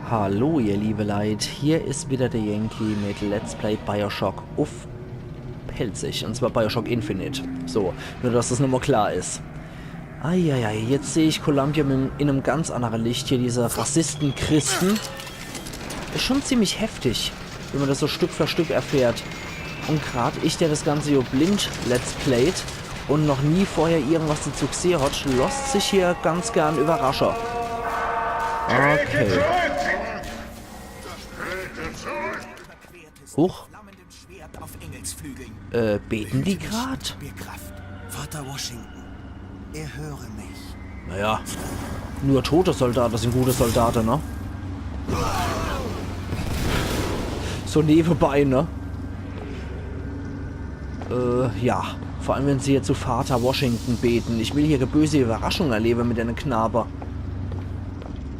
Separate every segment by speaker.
Speaker 1: Hallo ihr liebe Leid, hier ist wieder der Yankee mit Let's Play Bioshock auf Pelzig, und zwar Bioshock Infinite. So, nur dass das nochmal klar ist. Eieiei, jetzt sehe ich Columbium in einem ganz anderen Licht, hier diese Rassisten-Christen. Ist schon ziemlich heftig, wenn man das so Stück für Stück erfährt. Und gerade ich, der das Ganze hier blind Let's Playt und noch nie vorher irgendwas dazu gesehen hat, lässt sich hier ganz gern überraschen. Okay. Huch. Beten die grad?
Speaker 2: Vater Washington, er höre mich.
Speaker 1: Naja, nur tote Soldaten sind gute Soldaten, ne? So nebenbei, ne? Ja. Vor allem, wenn sie hier zu Vater Washington beten. Ich will hier eine böse Überraschung erleben mit einem Knabe.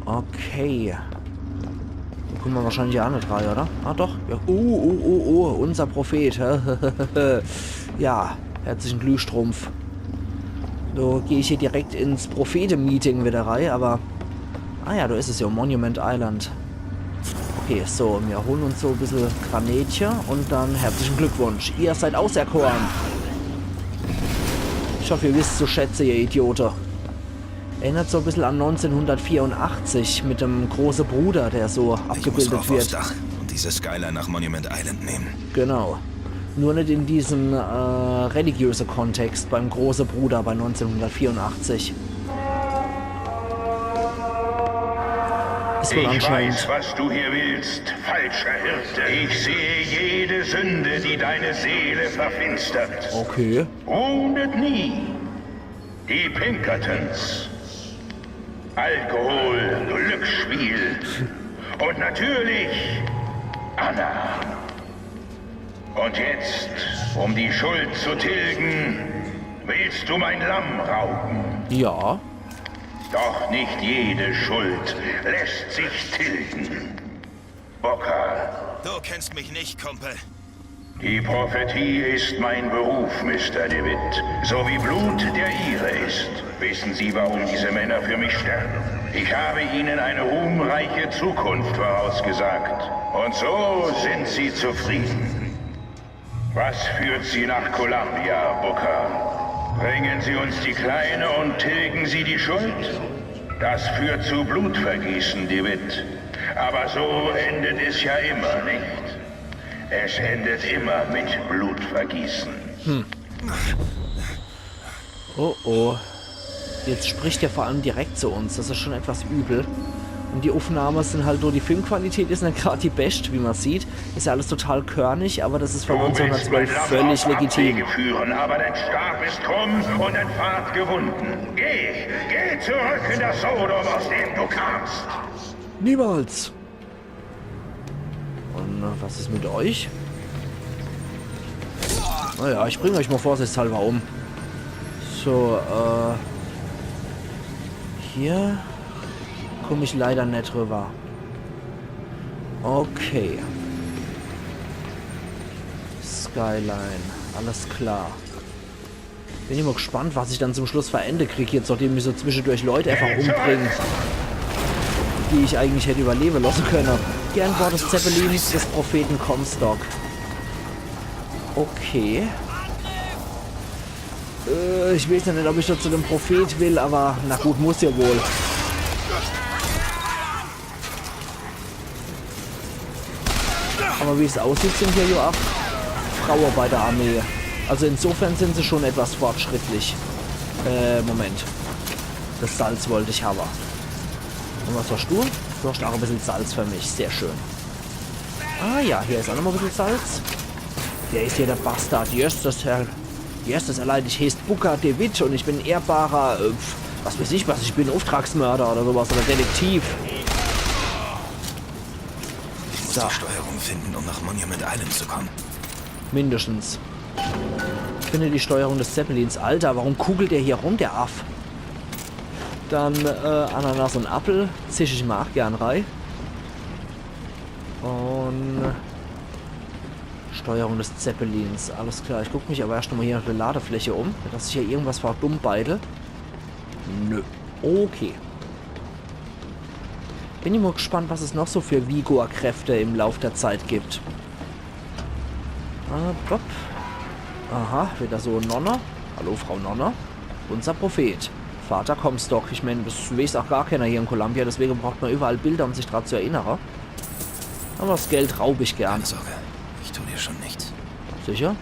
Speaker 1: Okay. Da kommen wir wahrscheinlich auch nicht rein, oder? Ah, doch. Ja. Unser Prophet. Ja, herzlichen Glühstrumpf. So gehe ich hier direkt ins Propheten-Meeting wieder rein, aber... Ah ja, da ist es ja, Monument Island. Okay, so, wir holen uns so ein bisschen Granätchen und dann herzlichen Glückwunsch. Ihr seid auserkoren. Ich hoffe, ihr wisst zu schätzen, ihr Idioten. Erinnert so ein bisschen an 1984 mit dem großen Bruder, der so abgebildet wird.
Speaker 2: Aufs Dach und diese Skyline nach Monument Island nehmen.
Speaker 1: Genau. Nur nicht in diesem religiösen Kontext beim großen Bruder bei 1984. Ist wohl anscheinend.
Speaker 3: Ich weiß, was du hier willst, falscher Hirte. Ich sehe jede Sünde, die deine Seele verfinstert.
Speaker 1: Okay.
Speaker 3: Wohnet nie. Die Pinkertons. Alkohol, Glücksspiel und natürlich Anna. Und jetzt, um die Schuld zu tilgen, willst du mein Lamm rauben.
Speaker 1: Ja.
Speaker 3: Doch nicht jede Schuld lässt sich tilgen. Booker.
Speaker 2: Du kennst mich nicht, Kumpel.
Speaker 3: Die Prophetie ist mein Beruf, Mr. DeWitt. So wie Blut der Ihre ist. Wissen Sie, warum diese Männer für mich sterben? Ich habe ihnen eine ruhmreiche Zukunft vorausgesagt. Und so sind sie zufrieden. Was führt Sie nach Columbia, Booker? Bringen Sie uns die Kleine und tilgen Sie die Schuld? Das führt zu Blutvergießen, DeWitt. Aber so endet es ja immer nicht. Es endet immer mit Blutvergießen.
Speaker 1: Oh oh. Jetzt spricht er vor allem direkt zu uns. Das ist schon etwas übel. Und die Aufnahmen sind halt nur, die Filmqualität ist nicht gerade die beste, wie man sieht. Ist ja alles total körnig, aber das ist von 1912 völlig legitim.
Speaker 3: Führen, aber dein Stab ist krumm und dein Pfad gewunden. Geh zurück in das Sodom, aus dem du kamst.
Speaker 1: Niemals. Und was ist mit euch? Naja, ich bringe euch mal vorsichtshalber um. So, hier komme ich leider nicht rüber. Okay. Skyline. Alles klar. Bin immer gespannt, was ich dann zum Schluss verende kriege, jetzt nachdem ich so zwischendurch Leute einfach umbringe, die ich eigentlich hätte überleben lassen können. Gern Bord des Zeppelins des Propheten Comstock. Okay. Ich weiß ja nicht, ob ich da zu dem Prophet will, aber na gut, muss ja wohl. Aber wie es aussieht, sind hier ja auch Frauen bei der Armee. Also insofern sind sie schon etwas fortschrittlich. Moment. Das Salz wollte ich haben. Und was hast du? Du hast auch ein bisschen Salz für mich. Sehr schön. Ah ja, hier ist auch noch mal ein bisschen Salz. Der ist hier der Bastard. Erstes allein, ich heiße Booker DeWitt und ich bin ehrbarer, was weiß ich was, ich bin Auftragsmörder oder sowas, oder Detektiv.
Speaker 2: Ich muss die Steuerung finden, um nach Monument Island zu kommen.
Speaker 1: Mindestens. Ich finde die Steuerung des Zeppelins. Alter, warum kugelt der hier rum, der Aff? Dann Ananas und Apfel. Zisch ich mal auch gern rein. Und Steuerung des Zeppelins. Alles klar. Ich gucke mich aber erst nochmal hier auf der Ladefläche um. Dass ich hier irgendwas verdumm beide. Nö. Okay. Bin ich mal gespannt, was es noch so für Vigor-Kräfte im Lauf der Zeit gibt. Bob. Aha, wieder so Nonner. Hallo, Frau Nonner. Unser Prophet. Vater Comstock. Ich meine, das weiß auch gar keiner hier in Columbia, deswegen braucht man überall Bilder, um sich daran zu erinnern. Aber das Geld raube ich gern.
Speaker 2: Keine Sorge, ich tue dir schon nichts.
Speaker 1: Sicher?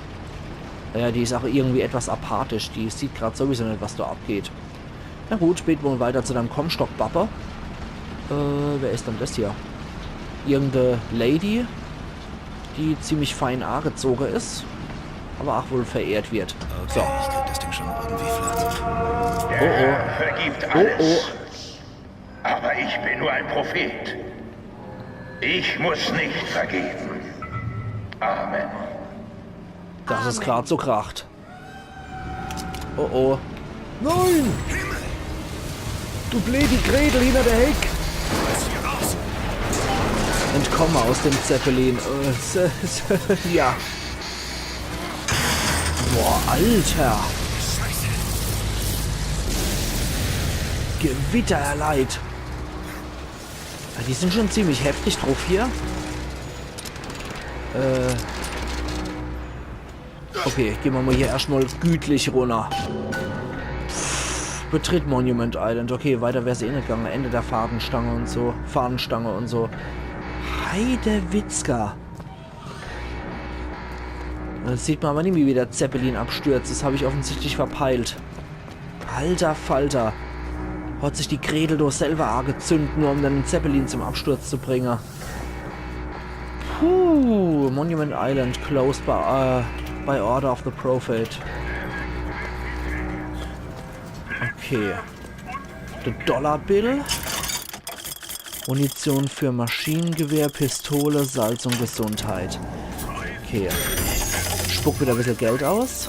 Speaker 1: Ja, die ist auch irgendwie etwas apathisch. Die sieht gerade sowieso nicht, was da abgeht. Na gut, beten wir weiter zu deinem Comstock-Bapper. Wer ist denn das hier? Irgendeine Lady, die ziemlich fein angezogen ist, aber auch wohl verehrt wird.
Speaker 2: Okay, ich krieg das Ding schon irgendwie flott.
Speaker 3: Der Herr vergibt alles. Aber ich bin nur ein Prophet. Ich muss nicht vergeben. Amen.
Speaker 1: Das ist gerade so kracht. Oh. Nein! Du blädi Gretel hinter der Heck! Entkomme aus dem Zeppelin. Ja. Boah, Alter! Gewitter erleid. Ja, die sind schon ziemlich heftig drauf hier. Okay, gehen wir mal hier erstmal gütlich runter. Betritt Monument Island. Okay, weiter wäre es eh nicht gegangen. Ende der Fahnenstange und so. Heidewitzka. Das sieht man aber nicht, wie der Zeppelin abstürzt. Das habe ich offensichtlich verpeilt. Alter Falter. Hat sich die Gretel doch selber angezündet, nur um dann den Zeppelin zum Absturz zu bringen. Puh. Monument Island closed by order of the Prophet. Okay. The Dollar Bill. Munition für Maschinengewehr, Pistole, Salz und Gesundheit. Okay. Spuck wieder ein bisschen Geld aus.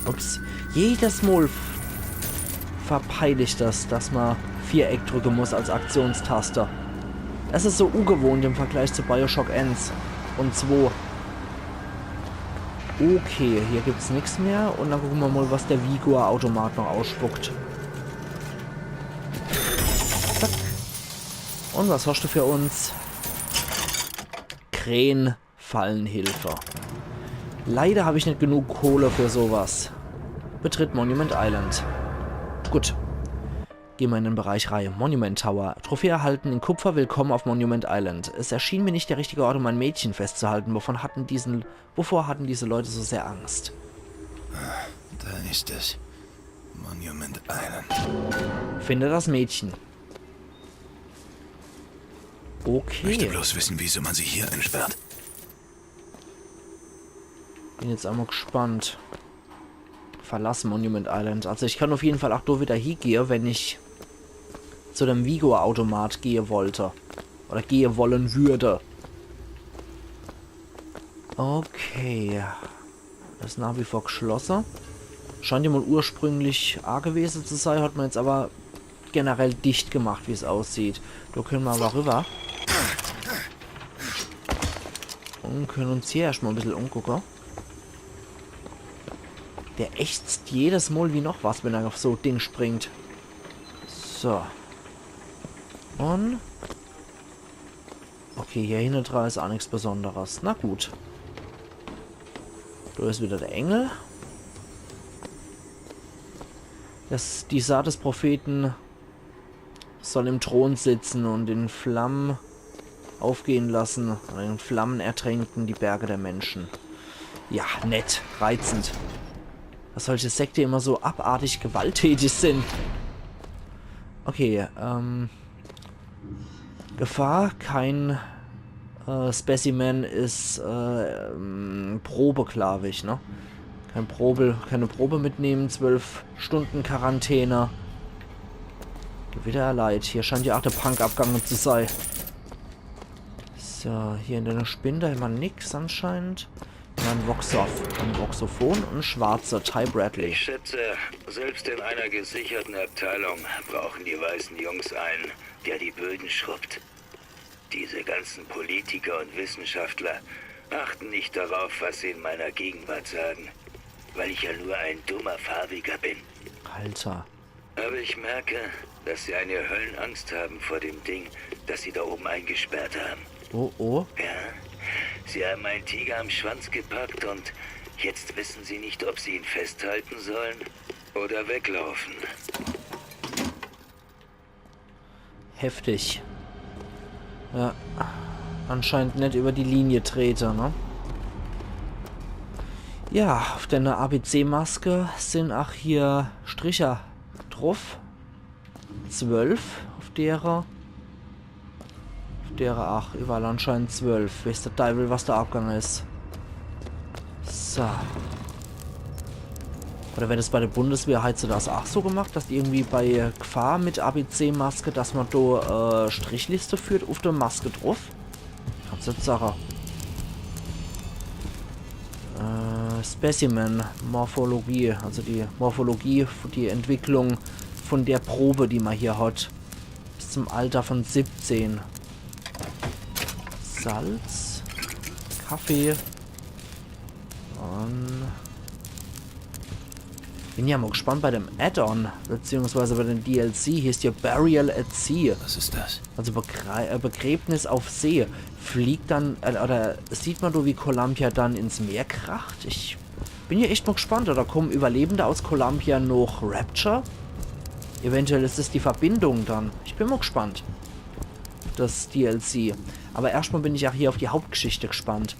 Speaker 1: Ups. Jedes Mal verpeile ich das, dass man Viereck drücken muss als Aktionstaste. Es ist so ungewohnt im Vergleich zu Bioshock 1 und 2. Okay, hier gibt es nichts mehr. Und dann gucken wir mal, was der Vigor-Automat noch ausspuckt. Zack. Und was hast du für uns? Krähenfallenhilfe. Leider habe ich nicht genug Kohle für sowas. Betritt Monument Island. Gut. Gehen wir in den Bereich Reihe. Monument Tower. Trophäe erhalten in Kupfer. Willkommen auf Monument Island. Es erschien mir nicht der richtige Ort, um ein Mädchen festzuhalten. Wovor hatten diese Leute so sehr Angst?
Speaker 2: Da ist es. Monument Island.
Speaker 1: Finde das Mädchen.
Speaker 2: Ich möchte
Speaker 1: Okay.
Speaker 2: bloß wissen, wieso man sie hier einsperrt.
Speaker 1: Bin jetzt einmal gespannt. Verlassen Monument Island. Also ich kann auf jeden Fall auch da wieder hingehen, wenn ich zu dem Vigor-Automat gehen wollte. Oder gehen wollen würde. Okay. Das ist nach wie vor geschlossen. Scheint ja mal ursprünglich A gewesen zu sein, hat man jetzt aber generell dicht gemacht, wie es aussieht. Da können wir aber rüber. Und können uns hier erstmal ein bisschen umgucken. Der ächzt jedes Mal wie noch was, wenn er auf so ein Ding springt. So. Und... Okay, hier hinten dran ist auch nichts Besonderes. Na gut. Da ist wieder der Engel. Die Saat des Propheten soll im Thron sitzen und in Flammen aufgehen lassen. Und in Flammen ertränken die Berge der Menschen. Ja, nett. Reizend. Dass solche Sekte immer so abartig gewalttätig sind. Okay, Gefahr, kein Specimen ist Probe, glaube ich, ne? Keine Probe mitnehmen, 12 Stunden Quarantäne. Gewitter erleid. Hier scheint ja auch der Punk abgegangen zu sein. So, hier in der Spinde haben wir nix anscheinend. Ein Voxophon und ein schwarzer Ty Bradley.
Speaker 4: Ich schätze, selbst in einer gesicherten Abteilung brauchen die weißen Jungs einen, der die Böden schrubbt. Diese ganzen Politiker und Wissenschaftler achten nicht darauf, was sie in meiner Gegenwart sagen, weil ich ja nur ein dummer Farbiger bin.
Speaker 1: Alter.
Speaker 4: Aber ich merke, dass sie eine Höllenangst haben vor dem Ding, das sie da oben eingesperrt haben.
Speaker 1: Oh, oh.
Speaker 4: Ja, sie haben einen Tiger am Schwanz gepackt und jetzt wissen sie nicht, ob sie ihn festhalten sollen oder weglaufen.
Speaker 1: Heftig. Ja, anscheinend nicht über die Linie trete, ne? Ja, auf deiner ABC-Maske sind auch hier Stricher drauf. 12 auf derer. Auf derer auch überall anscheinend 12. Weiß der Teufel, was da abgegangen ist. So. Oder wenn es bei der Bundeswehr halt so das auch so gemacht, dass irgendwie bei Gefahr mit ABC-Maske, dass man da Strichliste führt auf der Maske drauf. Kannst du jetzt sagen. Specimen, Morphologie, also die Morphologie, die Entwicklung von der Probe, die man hier hat. Bis zum Alter von 17. Salz, Kaffee und... Bin ja mal gespannt bei dem Add-on, beziehungsweise bei dem DLC, hier ist ja Burial at Sea.
Speaker 2: Was ist das?
Speaker 1: Also Begräbnis auf See. Fliegt dann, oder sieht man, wie Columbia dann ins Meer kracht? Ich bin ja echt mal gespannt. Oder kommen Überlebende aus Columbia noch Rapture? Eventuell ist es die Verbindung dann. Ich bin mal gespannt. Das DLC. Aber erstmal bin ich auch hier auf die Hauptgeschichte gespannt.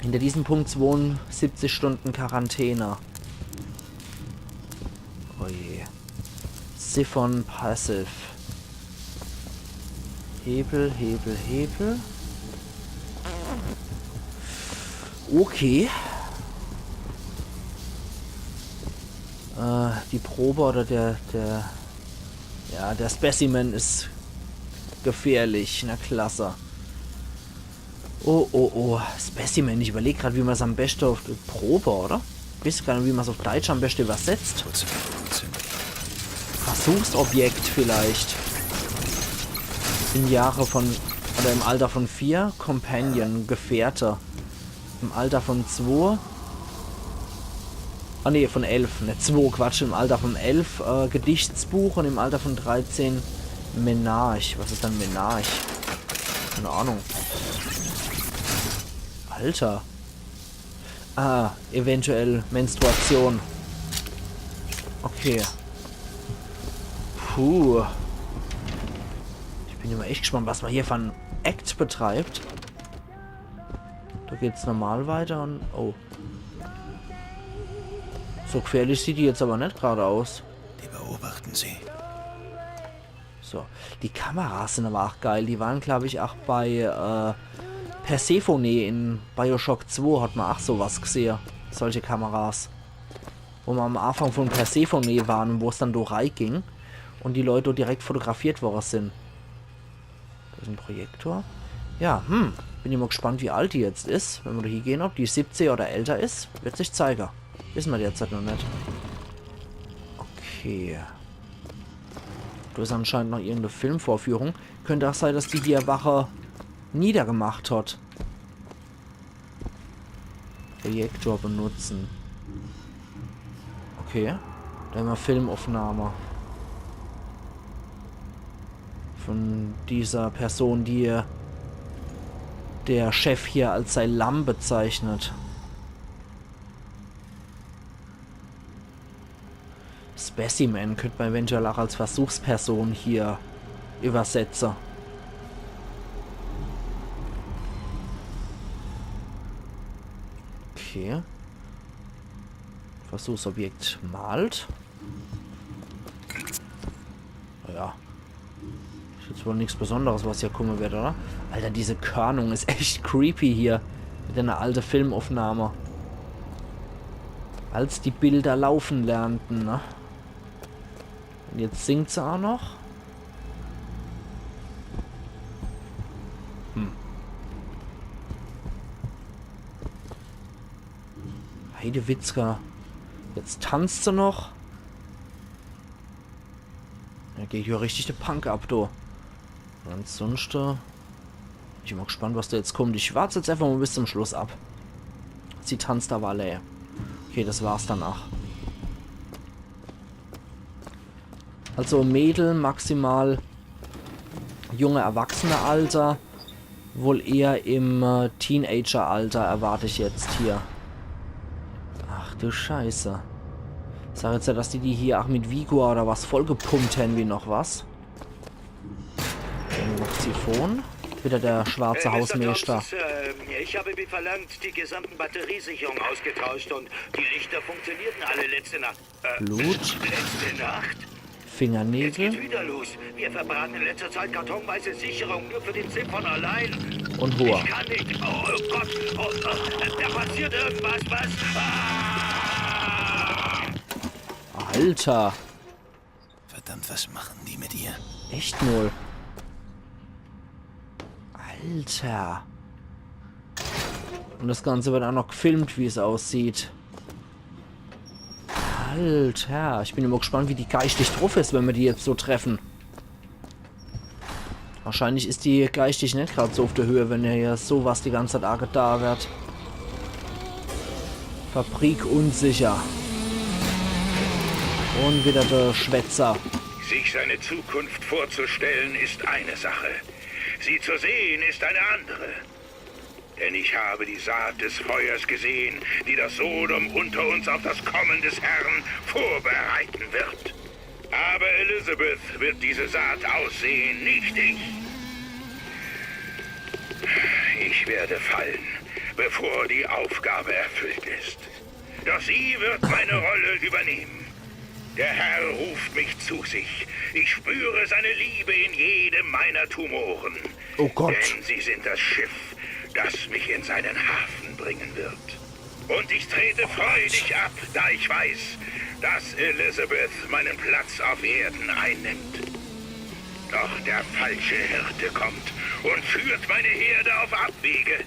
Speaker 1: Hinter diesem Punkt 72 Stunden Quarantäne. Oh je. Siphon Passive. Hebel, Hebel, Hebel. Okay. Die Probe oder der Specimen ist gefährlich. Na klasse. Oh, oh, oh. Specimen. Ich überlege gerade, wie man es am besten auf Probe, oder? Ich weiß gar nicht, wie man es auf Deutsch am besten übersetzt. Versuchsobjekt vielleicht. Im Jahre von, oder im Alter von 4, Companion, Gefährte. Im Alter von 2, ah ne, von 11, ne 2, Quatsch, im Alter von 11, Gedichtsbuch und im Alter von 13, Menarch. Was ist dann Menarch? Keine Ahnung. Alter. Ah, eventuell Menstruation. Okay. Puh. Ich bin immer echt gespannt, was man hier von Act betreibt. Da geht's normal weiter und... Oh. So gefährlich sieht die jetzt aber nicht gerade aus.
Speaker 2: Die beobachten sie.
Speaker 1: So. Die Kameras sind aber auch geil. Die waren, glaube ich, auch bei Persephone in Bioshock 2 hat man auch sowas gesehen. Solche Kameras. Wo man am Anfang von Persephone waren, wo es dann durch Reich ging. Und die Leute direkt fotografiert worden sind. Da ist ein Projektor. Ja, bin immer gespannt, wie alt die jetzt ist. Wenn wir da hier gehen, ob die 17 oder älter ist, wird sich zeigen. Wissen wir derzeit noch nicht. Okay. Da ist anscheinend noch irgendeine Filmvorführung. Könnte auch sein, dass die hier Wache niedergemacht hat. Projektor benutzen. Okay. Da haben wir Filmaufnahme. Von dieser Person, die der Chef hier als sein Lamm bezeichnet. Specimen könnte man eventuell auch als Versuchsperson hier übersetzen. Okay. Versuchsobjekt malt. Ja. Ist jetzt wohl nichts Besonderes, was hier kommen wird, oder? Alter, diese Körnung ist echt creepy hier. Mit einer alten Filmaufnahme. Als die Bilder laufen lernten, ne? Und jetzt singt sie auch noch. Heidewitzka. Jetzt tanzt sie noch. Da geht hier richtig der Punk ab, du. Ansonsten... Ich bin mal gespannt, was da jetzt kommt. Ich warte jetzt einfach mal bis zum Schluss ab. Sie tanzt aber alle. Okay, das war's danach. Also Mädel maximal junge Erwachsene-Alter. Wohl eher im Teenager-Alter erwarte ich jetzt hier. Ach du Scheiße. Ich sag jetzt ja, dass die hier auch mit Vigor oder was vollgepumpt haben wie noch was. Noch Siphon. Wieder der schwarze Hausmeister.
Speaker 4: Ich habe wie verlangt die gesamten Batteriesicherungen ausgetauscht und die Lichter funktionierten alle letzte Nacht.
Speaker 1: Blut.
Speaker 4: Letzte Nacht? Jetzt
Speaker 1: Fingernägel.
Speaker 4: geht's wieder los. Wir verbraten in letzter Zeit kartonweise Sicherungen nur für den Ziffern allein.
Speaker 1: Und Hur.
Speaker 4: Ich kann nicht. Oh Gott. Da passiert irgendwas. Was?
Speaker 1: Alter.
Speaker 2: Verdammt, was machen die mit ihr?
Speaker 1: Echt null. Alter. Und das Ganze wird auch noch gefilmt, wie es aussieht. Alter. Ich bin immer gespannt, wie die geistig drauf ist, wenn wir die jetzt so treffen. Wahrscheinlich ist die geistig nicht gerade so auf der Höhe, wenn ja hier sowas die ganze Zeit da wird. Fabrik unsicher. Und wieder der Schwätzer.
Speaker 3: Sich seine Zukunft vorzustellen ist eine Sache. Sie zu sehen ist eine andere. Denn ich habe die Saat des Feuers gesehen, die das Sodom unter uns auf das Kommen des Herrn vorbereiten wird. Aber Elizabeth wird diese Saat aussehen, nicht ich. Ich werde fallen, bevor die Aufgabe erfüllt ist. Doch sie wird meine Rolle übernehmen. Der Herr ruft mich zu sich. Ich spüre seine Liebe in jedem meiner Tumoren.
Speaker 1: Oh Gott.
Speaker 3: Denn sie sind das Schiff, das mich in seinen Hafen bringen wird. Und ich trete freudig ab, da ich weiß, dass Elizabeth meinen Platz auf Erden einnimmt. Doch der falsche Hirte kommt und führt meine Herde auf Abwege.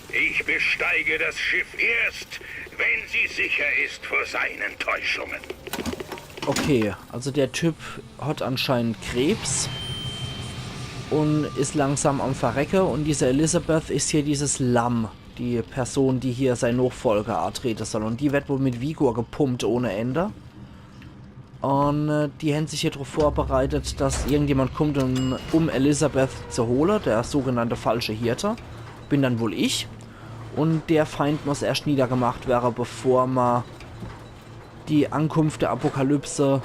Speaker 3: Ich besteige das Schiff erst, wenn sie sicher ist vor seinen Täuschungen.
Speaker 1: Okay, also der Typ hat anscheinend Krebs und ist langsam am Verrecke und diese Elizabeth ist hier dieses Lamm, die Person, die hier sein Nachfolger antreten soll und die wird wohl mit Vigor gepumpt ohne Ende und die haben sich hier darauf vorbereitet, dass irgendjemand kommt, um Elizabeth zu holen, der sogenannte falsche Hirte, bin dann wohl ich und der Feind muss erst niedergemacht werden, bevor man die Ankunft der Apokalypse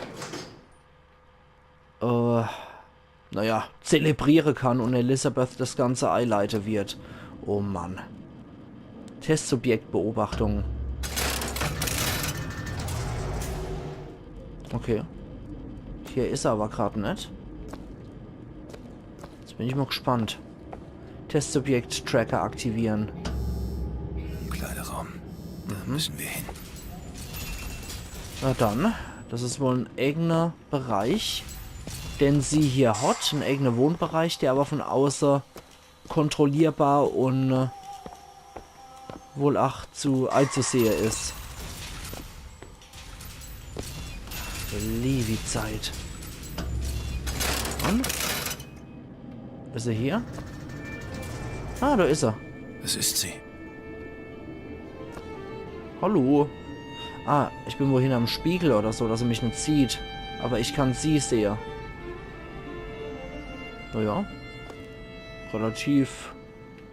Speaker 1: naja, zelebrieren kann und Elizabeth das Ganze einleiten wird. Oh Mann. Testsubjektbeobachtung. Okay. Hier ist er aber gerade nicht. Jetzt bin ich mal gespannt. Testsubjekt-Tracker aktivieren.
Speaker 2: Kleiderraum. Da müssen wir hin.
Speaker 1: Na dann, das ist wohl ein eigener Bereich, den sie hier hat, ein eigener Wohnbereich, der aber von außen kontrollierbar und wohl auch einzusehen ist. Levi-Zeit. Und? Ist er hier? Ah, da ist er.
Speaker 2: Es ist sie.
Speaker 1: Hallo. Ah, ich bin wohl hin am Spiegel oder so, dass er mich nicht sieht. Aber ich kann sie sehen. Naja. Relativ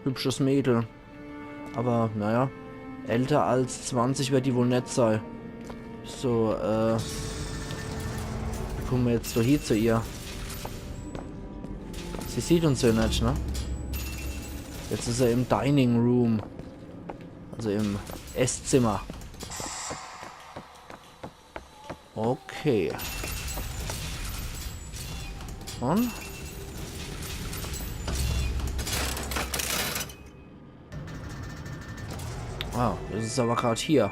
Speaker 1: hübsches Mädel. Aber, naja. Älter als 20 wird die wohl nicht sein. So, wie kommen wir jetzt so hier zu ihr? Sie sieht uns ja nicht, ne? Jetzt ist er im Dining Room. Also im Esszimmer. Okay. Und? Ah, das ist aber gerade hier.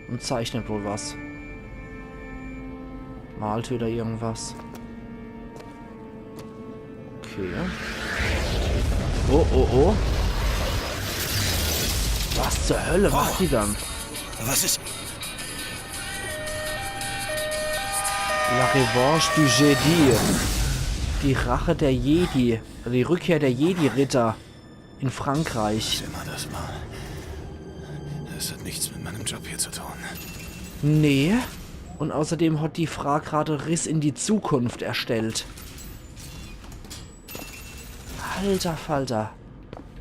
Speaker 1: Und zeichnet wohl was. Malt wieder irgendwas. Okay. Oh, oh, oh. Was zur Hölle macht die dann?
Speaker 2: Was ist...
Speaker 1: La Revanche du Jedi. Die Rache der Jedi. Die Rückkehr der Jedi-Ritter in Frankreich.
Speaker 2: Was immer das war. Das hat nichts mit meinem Job hier zu tun.
Speaker 1: Nee. Und außerdem hat die Frau gerade Riss in die Zukunft erstellt. Alter Falter.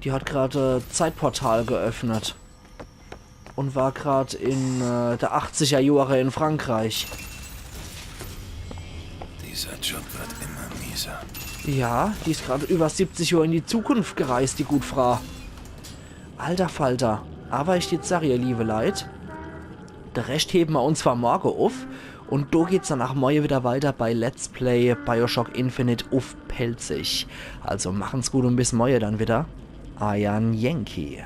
Speaker 1: Die hat gerade Zeitportal geöffnet. Und war gerade in der 80er Jahre in Frankreich.
Speaker 2: Dieser Job wird immer mieser.
Speaker 1: Ja, die ist gerade über 70 Jahre in die Zukunft gereist, die Gutfrau. Alter Falter. Aber ich jetzt sage, ihr liebe Leid, der Rest heben wir uns zwar morgen auf. Und da geht's dann nach morgen wieder weiter bei Let's Play Bioshock Infinite auf Pelzig. Also machen's gut und bis morgen dann wieder. Ayan Yankee.